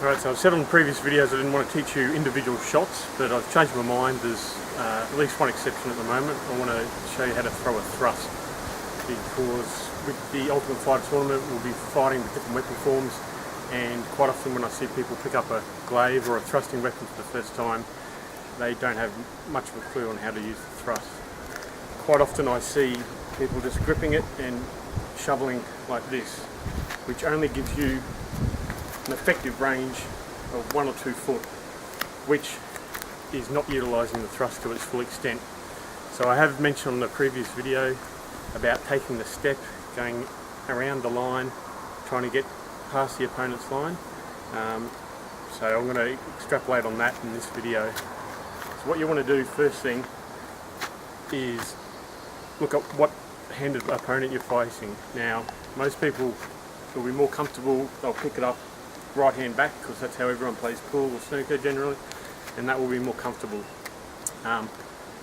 Alright, so I've said on the previous videos I didn't want to teach you individual shots, but I've changed my mind. There's at least one exception at the moment. I want to show you how to throw a thrust, because with the Ultimate Fighter tournament we'll be fighting with different weapon forms, and quite often when I see people pick up a glaive or a thrusting weapon for the first time, they don't have much of a clue on how to use the thrust. Quite often I see people just gripping it and shoveling like this, which only gives you an effective range of 1 or 2 foot, which is not utilising the thrust to its full extent. So I have mentioned on the previous video about taking the step, going around the line, trying to get past the opponent's line. So I'm going to extrapolate on that in this video. So what you want to do first thing is look at what handed opponent you're facing. Now most people will be more comfortable, they'll pick it up right hand back, because that's how everyone plays pool or snooker generally, and that will be more comfortable.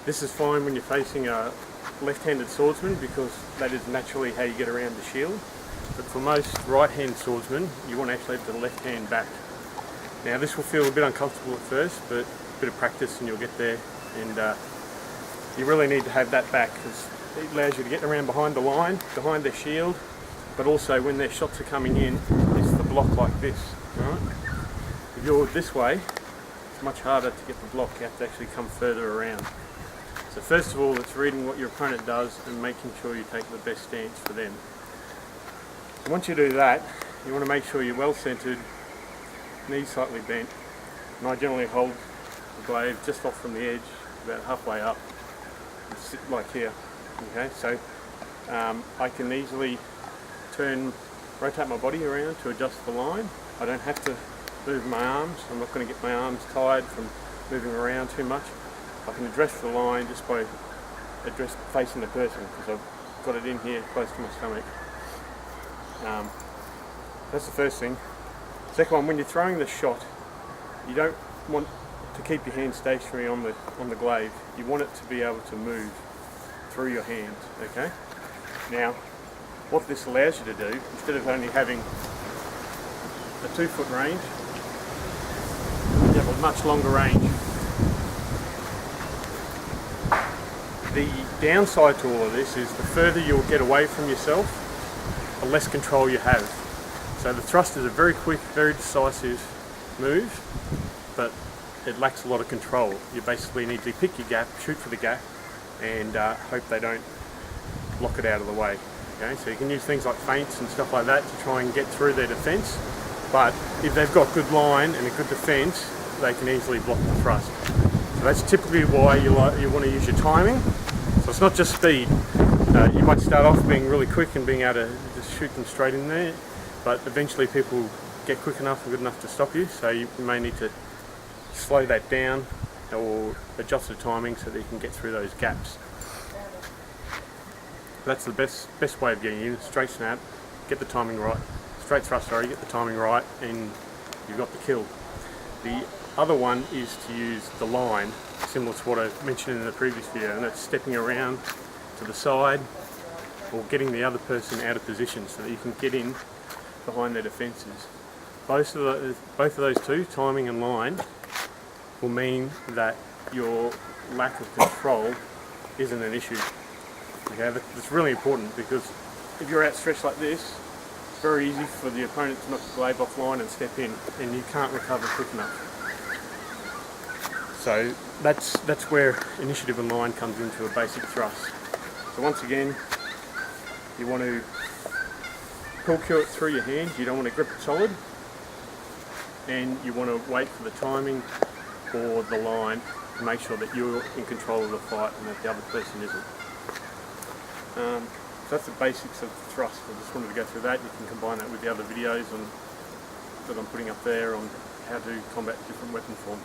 This is fine when you're facing a left-handed swordsman, because that is naturally how you get around the shield, but for most right-hand swordsmen you want to actually have the left hand back. Now this will feel a bit uncomfortable at first, but a bit of practice and you'll get there, and you really need to have that back because it allows you to get around behind the line, behind their shield, but also when their shots are coming in, it's the block like this. Right? If you're this way, it's much harder to get the block. You have to actually come further around. So first of all, it's reading what your opponent does and making sure you take the best stance for them. So once you do that, you want to make sure you're well centered, knees slightly bent, and I generally hold the glaive just off from the edge, about halfway up, and sit like here. Okay, so I can easily rotate my body around to adjust the line. I don't have to move my arms. I'm not going to get my arms tired from moving around too much. I can address the line just by facing the person, because I've got it in here close to my stomach. That's the first thing. Second one, when you're throwing the shot, you don't want to keep your hand stationary on the glaive. You want it to be able to move through your hands. Okay. Now, what this allows you to do, instead of only having a 2 foot range, you have a much longer range. The downside to all of this is the further you'll get away from yourself, the less control you have. So the thrust is a very quick, very decisive move, but it lacks a lot of control. You basically need to pick your gap, shoot for the gap, and hope they don't block it out of the way. Okay? So you can use things like feints and stuff like that to try and get through their defence, but if they've got good line and a good defence, they can easily block the thrust. So that's typically why you want to use your timing. So it's not just speed. You might start off being really quick and being able to just shoot them straight in there, but eventually people get quick enough and good enough to stop you, so you may need to slow that down or adjust the timing so that you can get through those gaps. That's the best way of getting in. Straight snap, get the timing right. Straight thrust, sorry, get the timing right, and you've got the kill. The other one is to use the line, similar to what I mentioned in the previous video, and that's stepping around to the side or getting the other person out of position so that you can get in behind their defences. Both of those two, timing and line, will mean that your lack of control isn't an issue. Okay, that's really important, because if you're outstretched like this, it's very easy for the opponent to knock the glaive offline and step in, and you can't recover quick enough. So that's where initiative and line comes into a basic thrust. So once again, you want to pull cue it through your hand. You don't want to grip it solid, and you want to wait for the timing or the line to make sure that you're in control of the fight and that the other person isn't. So that's the basics of the thrust. I just wanted to go through that. You can combine that with the other videos that I'm putting up there on how to combat different weapon forms.